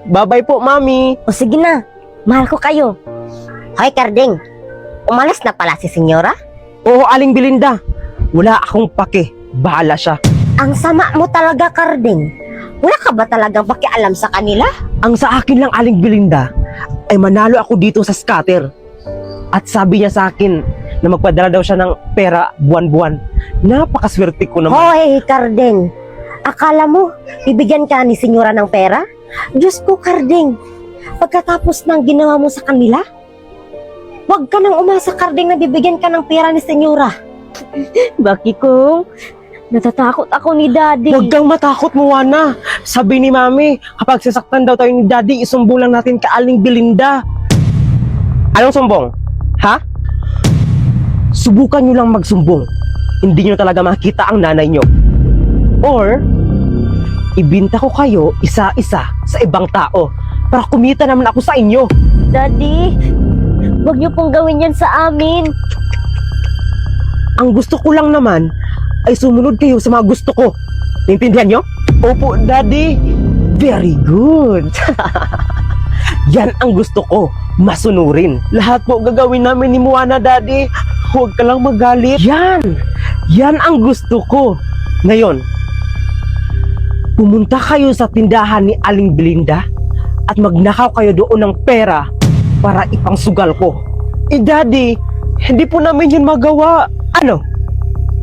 Bye-bye po, Mami. O sige na, mahal ko kayo. Hoy, Karding, umalis na pala si Senyora? Oo, Aling Belinda. Wala akong pake. Bahala siya. Ang sama mo talaga, Karding. Wala ka ba talagang pakialam sa kanila? Ang sa akin lang, Aling Belinda, ay manalo ako dito sa scatter. At sabi niya sa akin na magpadala daw siya ng pera buwan-buwan. Napakaswerte ko naman. Hoy, Karding. Akala mo, bibigyan ka ni Senyora ng pera? Diyos ko, Karding. Pagkatapos ng ginawa mo sa kanila, huwag ka nang umasa, Karding, na bibigyan ka ng pera ni Senyora. Bakit ko? Natatakot ako ni Daddy. Huwag kang matakot, Moana. Sabi ni Mami, kapag sasaktan daw tayo ni Daddy, isumbong lang natin ka Aling Belinda. Anong sumbong? Ha? Subukan nyo lang magsumbong. Hindi nyo talaga makita ang nanay nyo. Or, ibinta ko kayo isa-isa sa ibang tao para kumita naman ako sa inyo. Daddy, huwag niyo pong gawin yan sa amin. Ang gusto ko lang naman ay sumunod kayo sa mga gusto ko. Naintindihan nyo? Opo, Daddy. Very good. Yan ang gusto ko, masunurin. Lahat po gagawin namin ni Moana, Daddy. Huwag ka lang magalit. Yan ang gusto ko. Ngayon, pumunta kayo sa tindahan ni Aling Belinda at magnakaw kayo doon ng pera para ipangsugal ko. Daddy, hindi po namin yun magawa. Ano?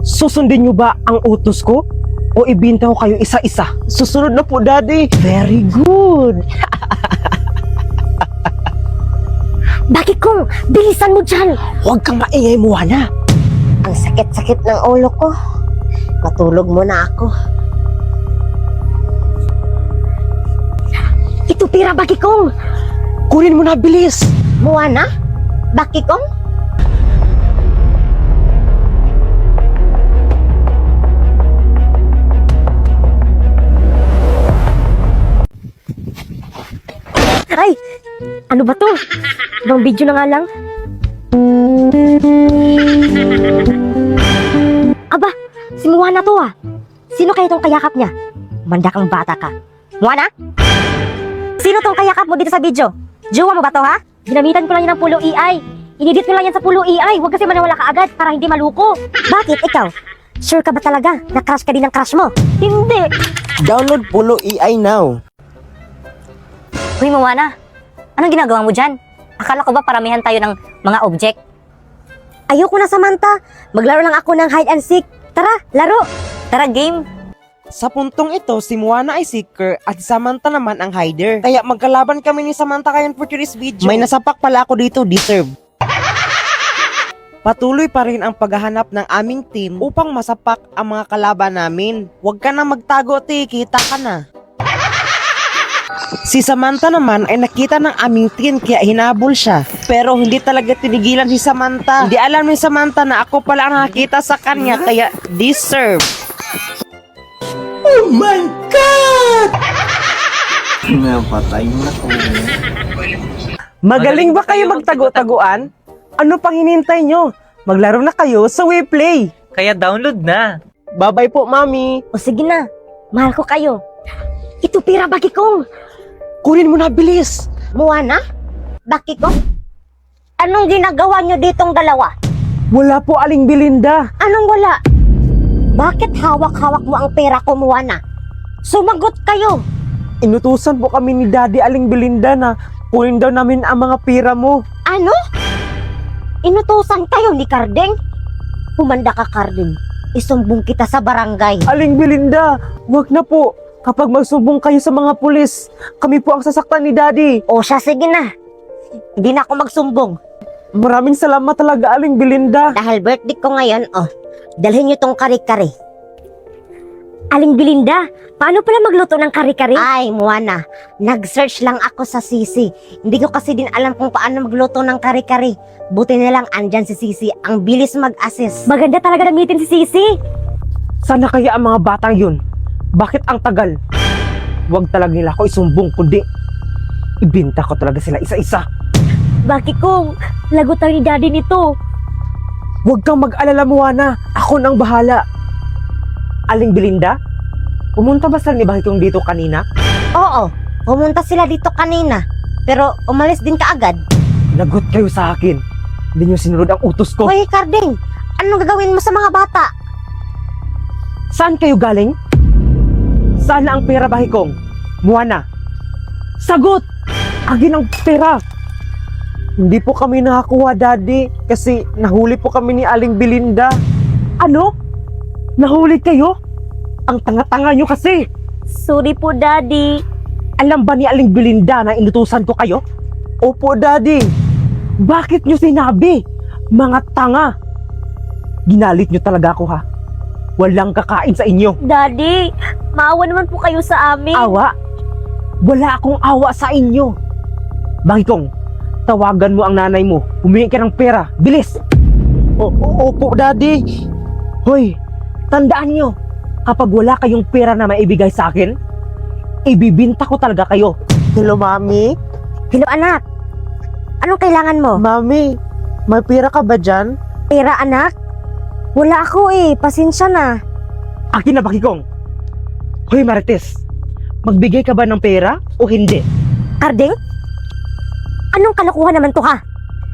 Susundin nyo ba ang utos ko? O ibinta ko kayo isa-isa? Susunod na po, Daddy. Very good. Bakit ko? Bilisan mo dyan. Huwag kang maingay, Moana. Ang sakit-sakit ng ulo ko. Matulog muna ako. Ito pira, Bakikong. Kunin mo na, bilis. Moana? Bakikong? Ay! Ano ba to? Ibang video na nga lang. Aba! Si Moana to ah! Sino kaya tong kayakap niya? Manda kang bata ka. Moana? Sino tong kayakap mo dito sa video? Jowa mo ba to ha? Ginamitan ko lang yan ng Pulo AI. Inedit ko lang yan sa Pulo AI. Huwag kasi maniwala ka agad para hindi maluko. Bakit ikaw? Sure ka ba talaga na crush ka din ng crush mo? Hindi! Download Pulo AI now. Hoy, Moana, anong ginagawa mo dyan? Akala ko ba paramihan tayo ng mga object? Ayoko na, Samantha. Maglaro lang ako ng hide and seek. Tara, laro! Tara, game! Sa puntong ito, si Moana ay seeker at si Samantha naman ang hider. Kaya magkalaban kami ni Samantha ngayon for today's video. May nasapak pala ako dito, deserve. Patuloy pa rin ang paghahanap ng aming team upang masapak ang mga kalaban namin. Huwag ka na magtago, te, kita ka na. Si Samantha naman ay nakita ng aming team kaya hinabol siya. Pero hindi talaga tinigilan si Samantha. Hindi alam ni Samantha na ako pala ang nakita sa kanya kaya deserve. Oh my God! Napatay na ako. Magaling ba kayo magtago-taguan? Ano pang hinintay nyo? Maglaro na kayo sa WePlay. Kaya download na. Bye-bye po, Mami. O sige na, mahal ko kayo. Ito pira, Bakikong. Kunin mo na, bilis. Moana? Bakikong? Anong ginagawa nyo ditong dalawa? Wala po, Aling Belinda. Anong wala? Bakit hawak-hawak mo ang pera ko, Moana? Sumagot kayo! Inutusan po kami ni Daddy Aling Belinda na kunin daw namin ang mga pira mo. Ano? Inutusan kayo ni Karding? Humanda ka, Karding. Isumbong kita sa barangay. Aling Belinda, wag na po. Kapag magsumbong kayo sa mga pulis, kami po ang sasaktan ni Daddy. O siya, sige na. Hindi na ako magsumbong. Maraming salamat talaga, Aling Belinda. Dahil birthday ko ngayon, dalhin niyo tong kare-kare. Aling Belinda, paano pala magluto ng kare-kare? Ay, Moana, nag-search lang ako sa Sisi. Hindi ko kasi din alam kung paano magluto ng kare-kare. Buti na lang andyan si Sisi, ang bilis mag-assist. Maganda talaga gamitin si Sisi. Sana kaya ang mga batang yun? Bakit ang tagal? Huwag talaga nila ako isumbong, kundi ibinta ko talaga sila isa-isa. Bakit kung lagot tayo ni Daddy nito? Huwag kang mag-alala, Moana. Ako nang bahala. Aling Belinda, pumunta ba sa ni Bakikong dito kanina? Oo, Pumunta sila dito kanina, pero umalis din kaagad. Lagot kayo sa akin. Hindi nyo sinunod ang utos ko. Hoy, Carding, anong gagawin mo sa mga bata? Saan kayo galing? Saan na ang pera, Bahikong? Moana? Sagot! Agin ang pera! Hindi po kami nakakuha, Daddy, kasi nahuli po kami ni Aling Belinda. Ano? Nahuli kayo? Ang tanga-tanga nyo kasi! Sorry po, Daddy. Alam ba ni Aling Belinda na inutusan ko kayo? Opo, Daddy. Bakit nyo sinabi? Mga tanga! Ginalit nyo talaga ako, ha? Walang kakain sa inyo. Daddy, maawa naman po kayo sa amin. Awa? Wala akong awa sa inyo. Bahikong, tawagan mo ang nanay mo. Humingi ka ng pera. Bilis! Opo, Daddy. Hoy, tandaan nyo, kapag wala kayong pera na maibigay sa akin, ibibinta ko talaga kayo. Hello, Mami? Hello, anak. Anong kailangan mo? Mami, may pera ka ba dyan? Pera, anak? Wala ako eh. Pasensya na. Akin na, Bahikong. Hoy, Marites, magbigay ka ba ng pera o hindi? Carding? Anong kalokohan naman to, ha?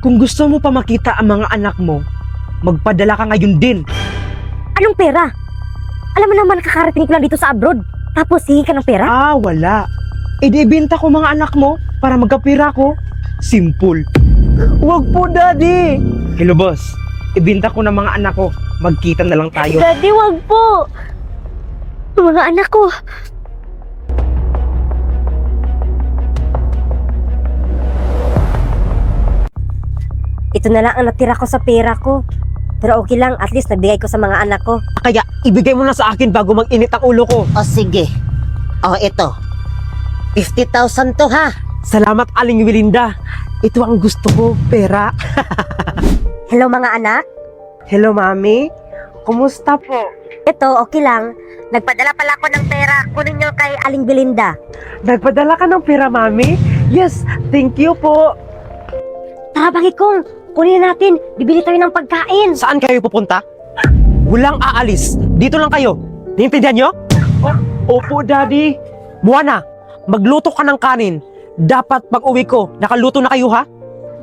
Kung gusto mo pa makita ang mga anak mo, magpadala ka ngayon din. Anong pera? Alam mo naman, kakarating ko lang dito sa abroad. Tapos hihingi ka ng pera? Ah, wala. Ibinta ko mga anak mo para magkapira ko. Simple. Wag po, Daddy. Hello, boss. Ibinta ko ng mga anak ko. Magkita na lang tayo. Daddy, wag po. Mga anak ko. Ito na lang ang natira ko sa pera ko. Pero okay lang, at least nabigay ko sa mga anak ko. Kaya, ibigay mo na sa akin bago mag-init ang ulo ko. O sige. O ito. 50,000 to ha. Salamat, Aling Belinda. Ito ang gusto ko, pera. Hello mga anak. Hello, Mami. Kumusta po? Ito, okay lang. Nagpadala pala ako ng pera. Kunin nyo kay Aling Belinda. Nagpadala ka ng pera, Mami? Yes, thank you po. Tara, Bakikong. Kunin natin. Bibili tayo ng pagkain. Saan kayo pupunta? Walang aalis. Dito lang kayo. Naintindihan nyo? Opo, Daddy. Moana, magluto ka ng kanin. Dapat pag uwi ko, nakaluto na kayo, ha?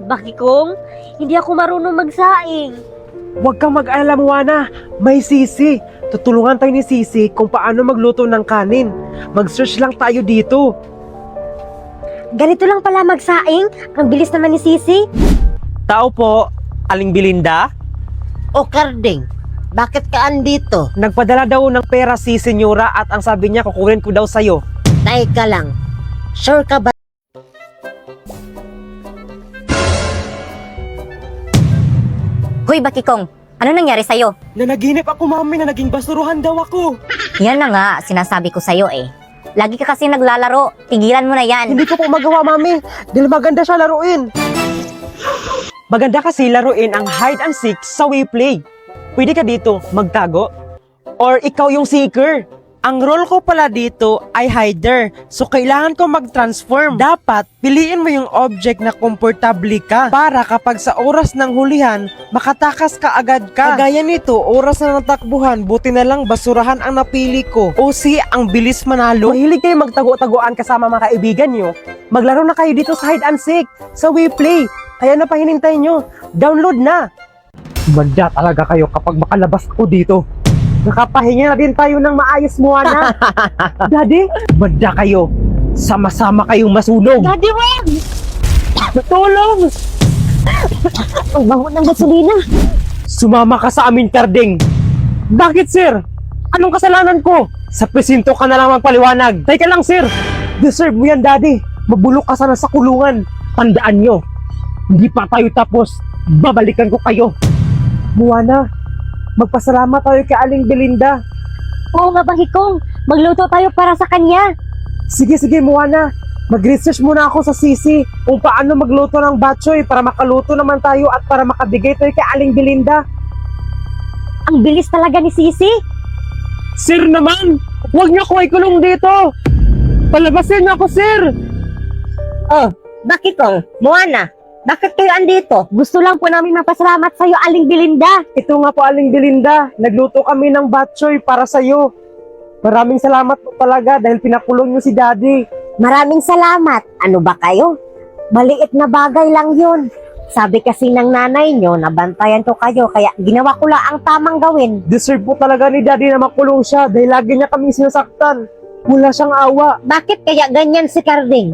Bakikong, hindi ako marunong magsaing. Huwag kang mag-alala, Moana. May Sisi. Tutulungan tayo ni Sisi kung paano magluto ng kanin. Mag-search lang tayo dito. Ganito lang pala magsaing. Ang bilis naman ni Sisi. Tao po, Aling Belinda. O Carding, bakit ka andito? Nagpadala daw ng pera si Senyora at ang sabi niya kukunin ko daw sa'yo. Teka lang. Sure ka ba? Hoy, Bakikong, ano nangyari sa'yo? Nanaginip ako, Mami, na naging basuruhan daw ako. Yan na nga, sinasabi ko sa'yo eh. Lagi ka kasi naglalaro, tigilan mo na yan. Hindi ko po magawa, Mami. Dahil maganda siya laruin. Maganda kasi laruin ang hide and seek sa WePlay. Pwede ka dito magtago. Or ikaw yung seeker. Ang role ko pala dito ay hider. So kailangan ko mag-transform. Dapat piliin mo yung object na komportable ka para kapag sa oras ng hulihan, makatakas ka agad ka. Kagaya nito, oras na natakbuhan, buti na lang basurahan ang napili ko. O si ang bilis manalo. Mahilig kayo magtago-taguan kasama mga kaibigan nyo. Maglaro na kayo dito sa hide and seek sa WePlay. Kaya na pa hinintay nyo. Download na. Manda talaga kayo kapag makalabas ako dito. Nakapahinga na din tayo ng maayos, Moana. Daddy, manda kayo. Sama-sama kayong masunog. Daddy, wag! Tulong! Ang bango ng gasolina. Sumama ka sa amin, Carding. Bakit, sir? Anong kasalanan ko? Sa presinto ka na lang magpaliwanag. Teka lang, sir. Deserve mo yan, Daddy. Mabulok ka sana sa kulungan. Tandaan nyo, hindi pa tayo tapos. Babalikan ko kayo. Moana, magpasalamat tayo kay Aling Belinda. Oo nga, Bakikong. Magluto tayo para sa kanya. Sige, Moana. Mag-research muna ako sa Sisi kung paano magluto ng batchoy para makaluto naman tayo at para makabigay tayo kay Aling Belinda. Ang bilis talaga ni Sisi. Sir naman! Huwag niyo ako ikulong dito! Palabasin niyo ako, sir! Oh, Bakikong, Moana, bakit kayo andito? Gusto lang po namin mapasalamat sa iyo, Aling Belinda. Ito nga po, Aling Belinda. Nagluto kami ng batchoy para sa'yo. Maraming salamat po talaga dahil pinakulong niyo si Daddy. Maraming salamat. Ano ba kayo? Maliit na bagay lang yun. Sabi kasi ng nanay nyo, nabantayan ko kayo, kaya ginawa ko lang ang tamang gawin. Deserve po talaga ni Daddy na makulong siya dahil lagi niya kami sinasaktan. Wala siyang awa. Bakit kaya ganyan si Carding?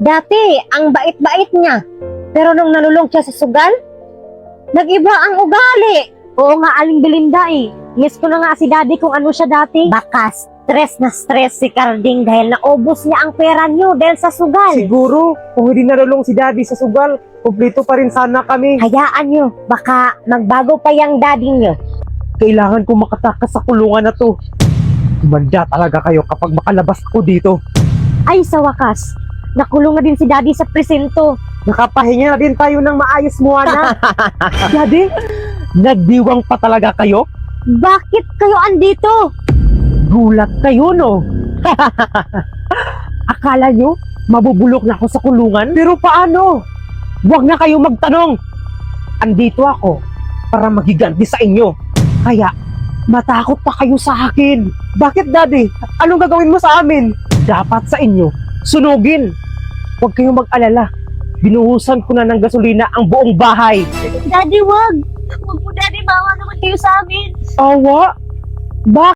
Dati, ang bait-bait niya. Pero nung nalulong siya sa sugal, nag-iba ang ugali. Oo nga, Aling Belinda eh. Miss ko na nga si Daddy kung ano siya dati. Baka stress na stress si Carding dahil naubos niya ang pera niyo dahil sa sugal. Siguro, kung hindi narulong si Daddy sa sugal, kumplito pa rin sana kami. Hayaan niyo, baka magbago pa yung daddy niyo. Kailangan ko makatakas sa kulungan na to. Manda talaga kayo kapag makalabas ako dito. Ay, sa wakas, nakulong na din si Daddy sa presinto. Nakapahinga na din tayo ng maayos, Moana. Daddy, nagdiwang pa talaga kayo? Bakit kayo andito? Gulat kayo, no? Akala nyo, mabubulok na ako sa kulungan? Pero paano? Huwag na kayo magtanong. Andito ako para magiganti sa inyo. Kaya, matakot pa kayo sa akin. Bakit, Daddy? Anong gagawin mo sa amin? Dapat sa inyo, sunugin. Huwag kayong mag-alala. Binuhusan ko na ng gasolina ang buong bahay. Daddy, wag! Wag mo, Daddy, bawa naman kayo sa amin. Awa? Bakit?